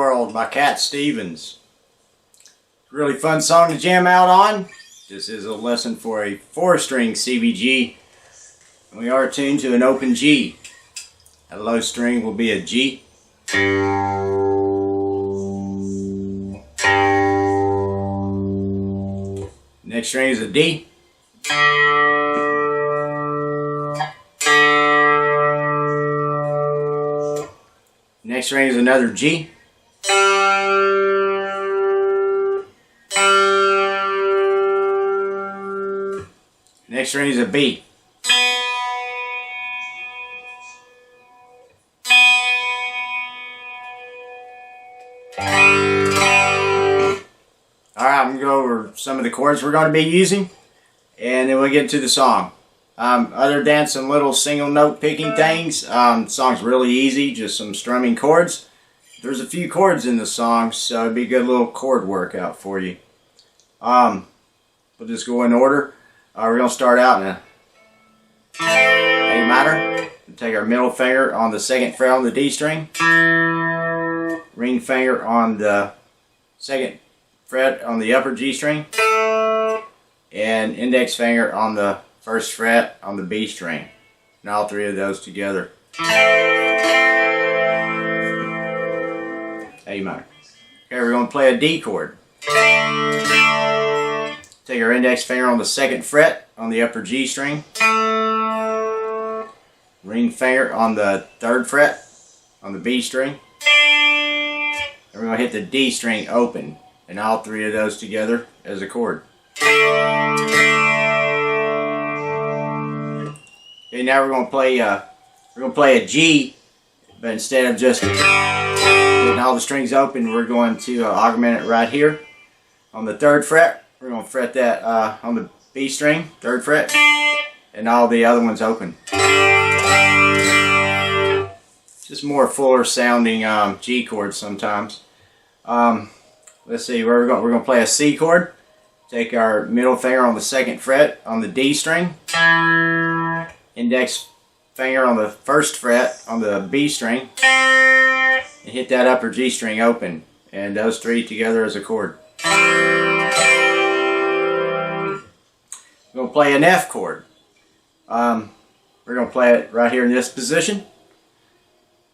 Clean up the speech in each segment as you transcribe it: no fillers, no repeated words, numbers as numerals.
World by Cat Stevens. Really fun song to jam out on. This is a lesson for a 4-string CBG. We are tuned to an open G. A low string will be a G. Next string is a D. Next string is another G. Next string is a B. Alright, I'm going to go over some of the chords we're going to be using, and then we'll get into the song. Other than some little single note picking things, the song's really easy, just some strumming chords. There's a few chords in the song, so it'd be a good little chord workout for you. We'll just go in order. We're going to start out in a A minor. We'll take our middle finger on the 2nd fret on the D string, ring finger on the 2nd fret on the upper G string, and index finger on the 1st fret on the B string, and all 3 of those together. A minor. Okay, we're going to play a D chord. Take our index finger on the 2nd fret on the upper G string, ring finger on the 3rd fret on the B string, and we're going to hit the D string open, and all 3 of those together as a chord. Okay, now we're going to play a G, but instead of just getting all the strings open, we're going to augment it right here on the 3rd fret. We're going to fret that on the B string, 3rd fret, and all the other ones open. Just more fuller sounding G chords sometimes. Let's see, we're going to play a C chord. Take our middle finger on the 2nd fret on the D string, index finger on the 1st fret on the B string, and hit that upper G string open, and those 3 together as a chord. We're going to play an F chord. We're going to play it right here in this position.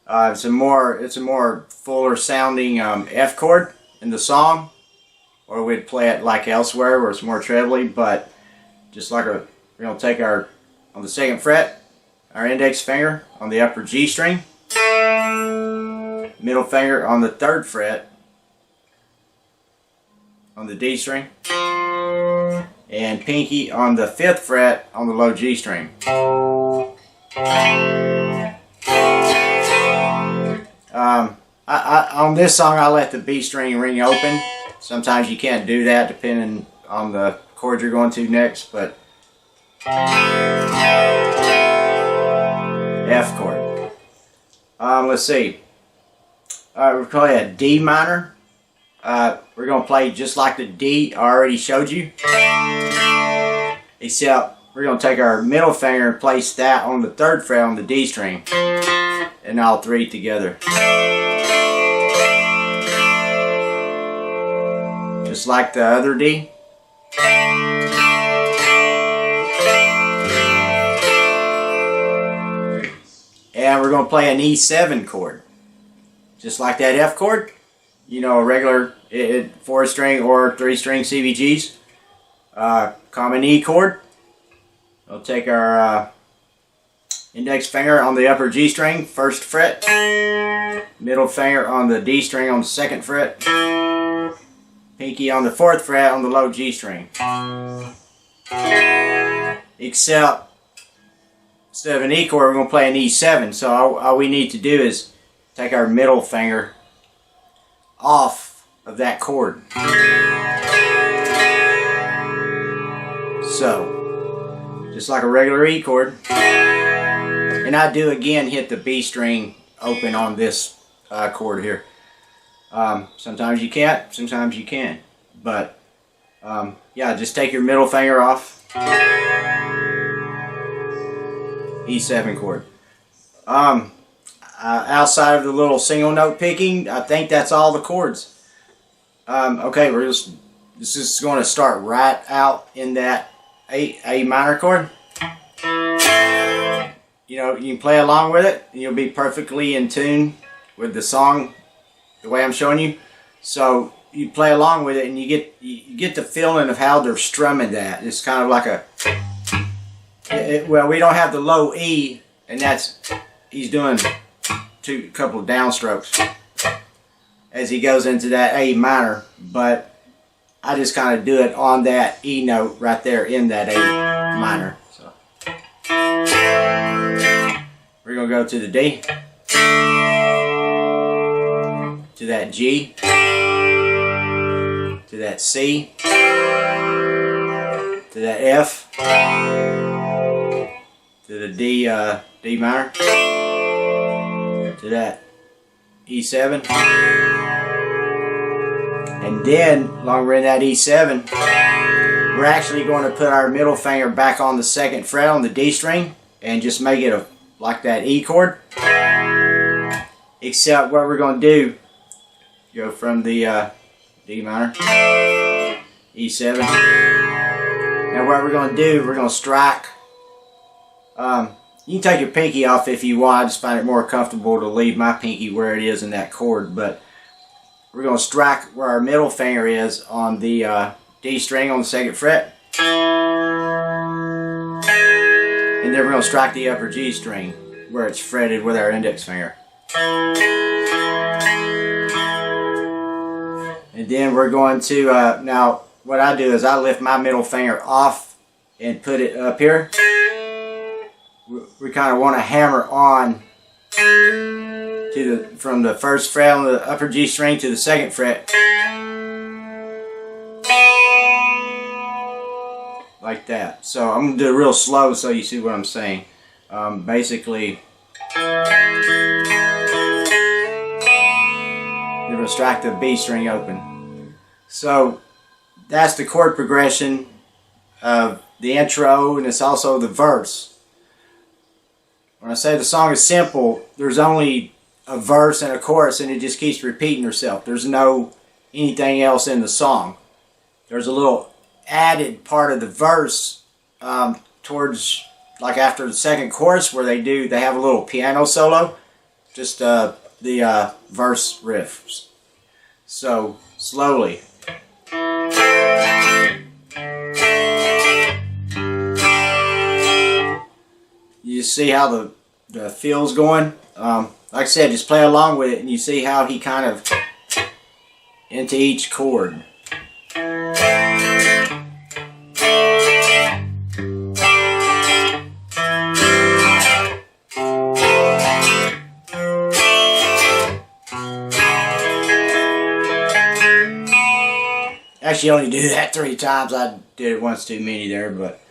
It's a more fuller sounding F chord in the song, or we'd play it like elsewhere where it's more trebly, but just like we're going to take on the 2nd fret, our index finger on the upper G string, middle finger on the 3rd fret on the D string, and pinky on the 5th fret on the low G string. On this song, I let the B string ring open. Sometimes you can't do that depending on the chord you're going to next, but F chord. Let's see. We're playing a D minor. We're going to play just like the D I already showed you, except we're going to take our middle finger and place that on the 3rd fret on the D string, and all 3 together. Just like the other D. And we're going to play an E7 chord. Just like that F chord. You know, a regular 4-string or 3-string CBGs. Common E chord. We'll take our index finger on the upper G string, 1st fret. Middle finger on the D string on the 2nd fret. Pinky on the 4th fret on the low G string. Except, instead of an E chord, we're going to play an E7. So all we need to do is take our middle finger off of that chord. So, just like a regular E chord. And I do again hit the B string open on this chord here. Sometimes you can't, sometimes you can. But, yeah, just take your middle finger off. E7 chord. outside of the little single note picking, I think that's all the chords. Okay, this is going to start right out in that A minor chord. You know, you can play along with it, and you'll be perfectly in tune with the song the way I'm showing you. So you play along with it, and you get the feeling of how they're strumming that. It's kind of like well, we don't have the low E, and he's doing a couple of downstrokes as he goes into that A minor, but I just kind of do it on that E note right there in that A minor. So we're going to go to the D, to that G, to that C, to that F, to the D minor, to that E7, and then along we're in that E7, we're actually going to put our middle finger back on the second fret on the D string and just make it like that E chord, except what we're going to do, go from the D minor, E7. Now what we're going to do, we're going to strike. You can take your pinky off if you want. I just find it more comfortable to leave my pinky where it is in that chord. But we're going to strike where our middle finger is on the D string on the second fret. And then we're going to strike the upper G string where it's fretted with our index finger. And then we're going to, now what I do is I lift my middle finger off and put it up here. We kind of want to hammer on to from the first fret on the upper G string to the second fret, like that. So I'm going to do it real slow so you see what I'm saying. Basically, you're going to strike the B string open. So that's the chord progression of the intro, and it's also the verse. When I say the song is simple, there's only a verse and a chorus, and it just keeps repeating itself. There's no anything else in the song. There's a little added part of the verse towards, like after the second chorus, where they have a little piano solo, just the verse riffs. So slowly. You see how the feel's going. Like I said, just play along with it, and you see how he kind of into each chord. Actually, only do that 3 times. I did it once too many there, but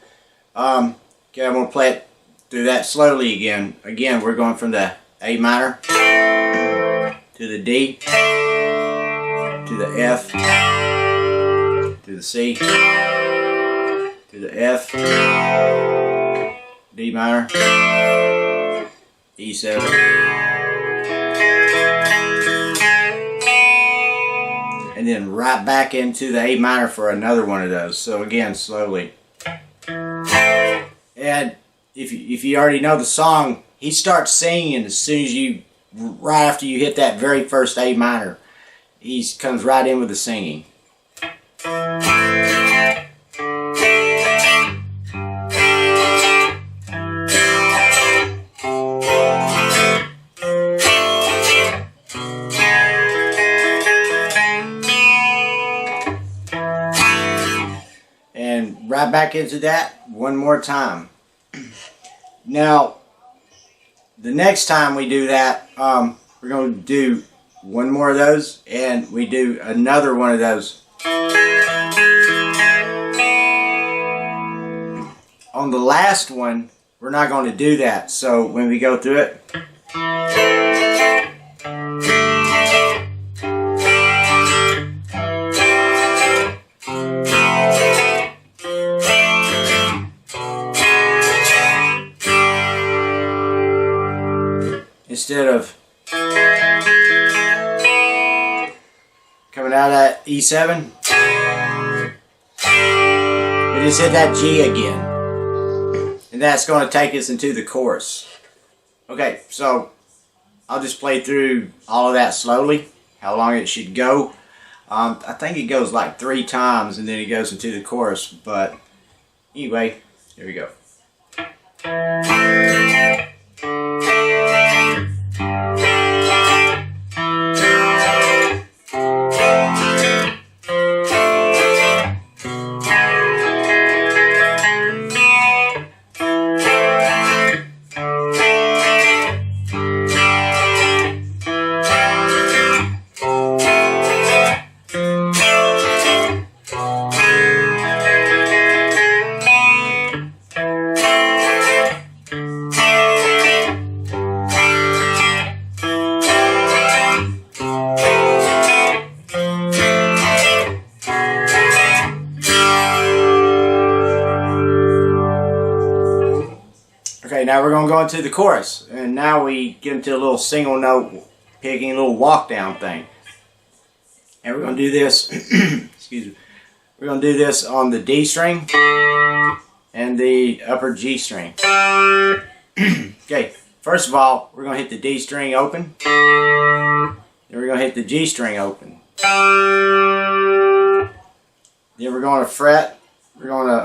okay, I'm gonna play it through that slowly again. Again, we're going from the A minor to the D to the F to the C to the F, D minor, E7, and then right back into the A minor for another one of those. So again, slowly. And if you already know the song, he starts singing as soon as right after you hit that very first A minor. He comes right in with the singing. And right back into that one more time. Now, the next time we do that, we're going to do one more of those, and we do another one of those. On the last one, we're not going to do that, so when we go through it, instead of E7. We just hit that G again. And that's going to take us into the chorus. Okay, so I'll just play through all of that slowly, how long it should go. I think it goes like 3 times and then it goes into the chorus, but anyway, here we go. Okay, now we're going to go into the chorus, and now we get into a little single note picking, a little walk down thing. And we're going to do this, excuse me, we're going to do this on the D string and the upper G string. Okay, first of all, we're going to hit the D string open, then we're going to hit the G string open. Then we're going to fret, we're going to,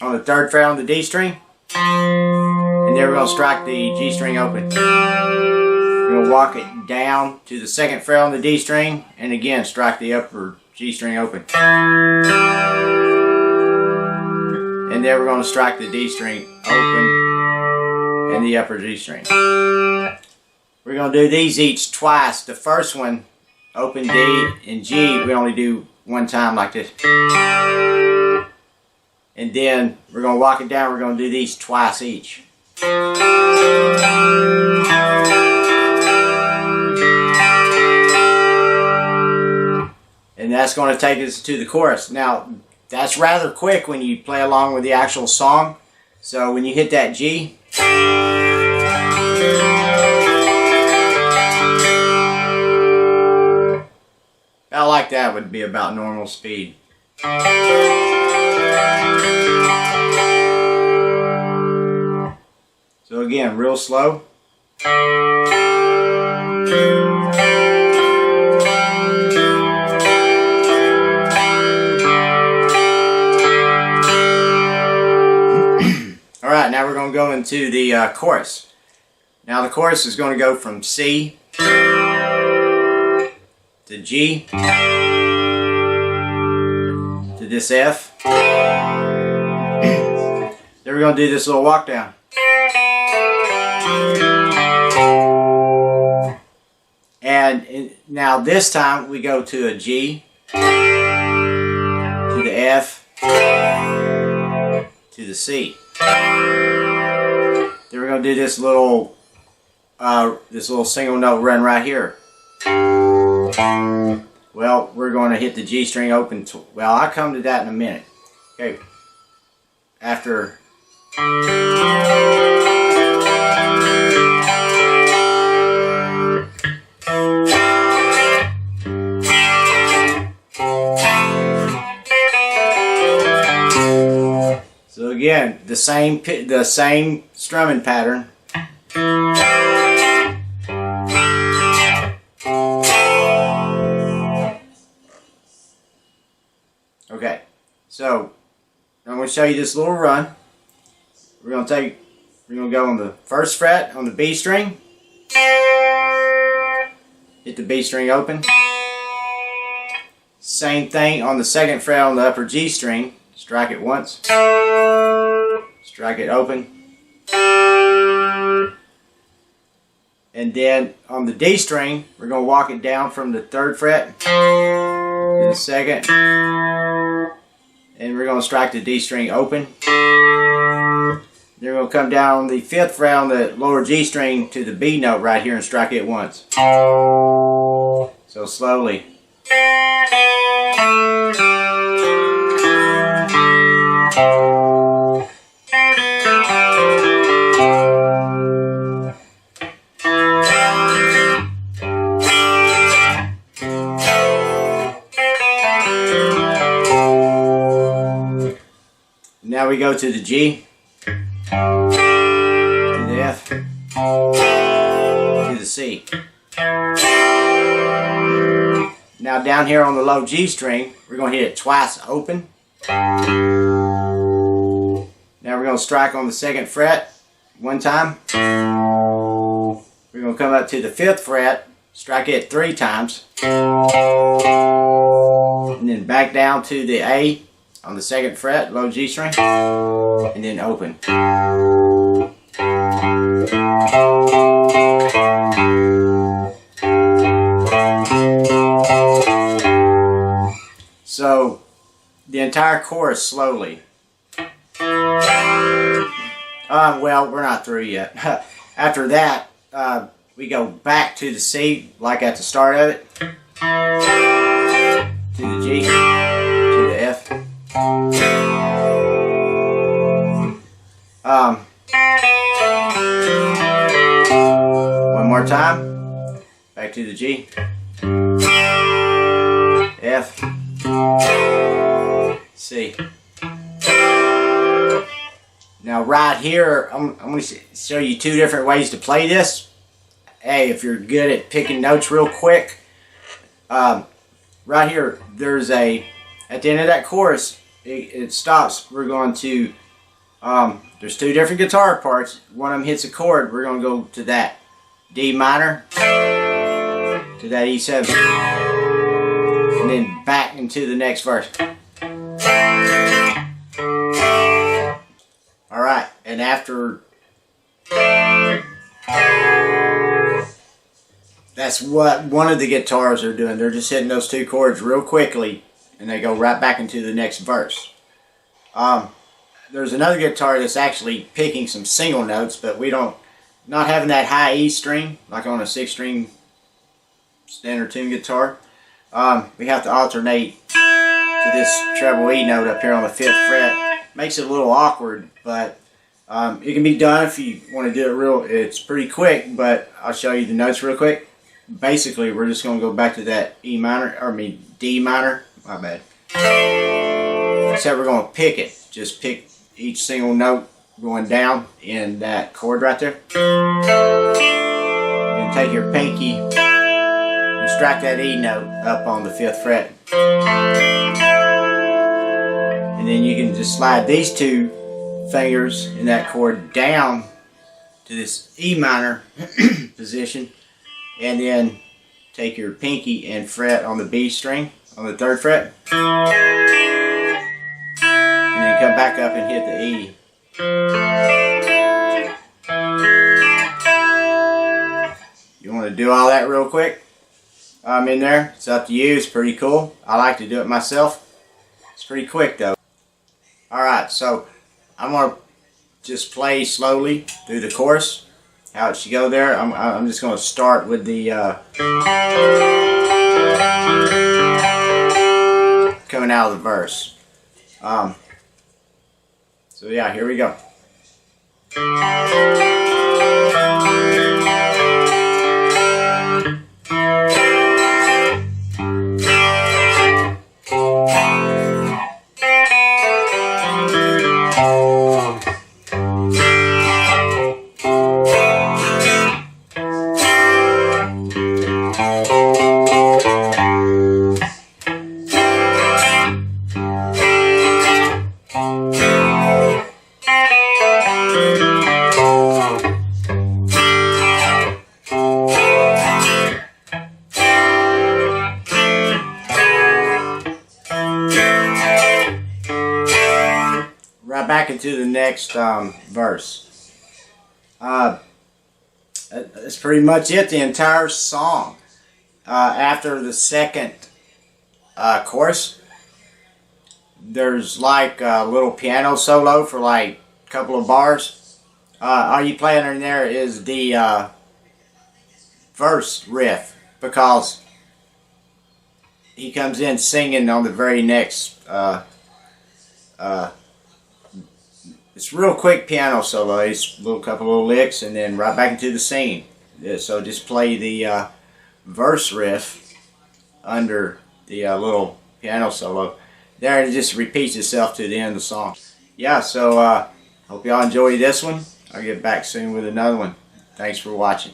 on the 3rd fret on the D string, and then we're going to strike the G string open. We're going to walk it down to the 2nd fret on the D string, and again strike the upper G string open. And then we're going to strike the D string open and the upper G string. We're going to do these each twice. The first one, open D and G, we only do 1 time like this. And then we're going to walk it down, we're going to do these twice each. And that's going to take us to the chorus. Now, that's rather quick when you play along with the actual song. So when you hit that G, about like that would be about normal speed. So again, real slow. Alright, now we're going to go into the chorus. Now the chorus is going to go from C to G to this F. Then we're going to do this little walk down. And now this time we go to a G, to the F, to the C. Then we're going to do this little single note run right here. Well, we're going to hit the G string open. Well, I'll come to that in a minute. Okay. After. So again, the same strumming pattern. Okay, so I'm going to show you this little run. We're going to go on the 1st fret on the B string, hit the B string open. Same thing on the 2nd fret on the upper G string, strike it once, strike it open. And then on the D string, we're going to walk it down from the 3rd fret to the 2nd. And we're going to strike the D string open. Then we're going to come down on the 5th fret on the lower G string to the B note right here and strike it once. So slowly. go to the G, to the F, to the C. Now down here on the low G string, we're going to hit it twice open. Now we're going to strike on the 2nd fret one time. We're going to come up to the 5th fret, strike it 3 times. And then back down to the A on the 2nd fret, low G string, and then open. So the entire chorus slowly. Well, we're not through yet. After that, we go back to the C, like at the start of it, to the G, to the F. One more time, back to the G, F, C. Now right here, I'm going to show you 2 different ways to play this. Hey, if you're good at picking notes real quick, right here, there's at the end of that chorus, it stops. We're going to, there's 2 different guitar parts. One of them hits a chord. We're going to go to that D minor, to that E7, and then back into the next verse. Alright, and after, that's what one of the guitars are doing. They're just hitting those 2 chords real quickly, and they go right back into the next verse. There's another guitar that's actually picking some single notes, but not having that high E string, like on a 6-string standard tune guitar, we have to alternate to this treble E note up here on the 5th fret. Makes it a little awkward, but it can be done if you want to do it it's pretty quick, but I'll show you the notes real quick. Basically, we're just going to go back to that D minor, my bad. Except we're going to pick it. Just pick each single note going down in that chord right there. And take your pinky and strike that E note up on the 5th fret. And then you can just slide these 2 fingers in that chord down to this E minor position, and then take your pinky and fret on the B string on the 3rd fret, and then come back up and hit the E. You want to do all that real quick in there? It's up to you. It's pretty cool. I like to do it myself. It's pretty quick though. Alright, so I'm going to just play slowly through the chorus, how it should go there. I'm just going to start with the coming out of the verse. So yeah, here we go. Back into the next verse. That's pretty much it, the entire song. After the 2nd chorus, there's like a little piano solo for like a couple of bars. All you playing in there is the verse riff, because he comes in singing on the very next it's a real quick piano solo. It's a couple little licks and then right back into the scene. So just play the verse riff under the little piano solo. There it just repeats itself to the end of the song. yeah, so hope y'all enjoy this one. I'll get back soon with another one. Thanks for watching.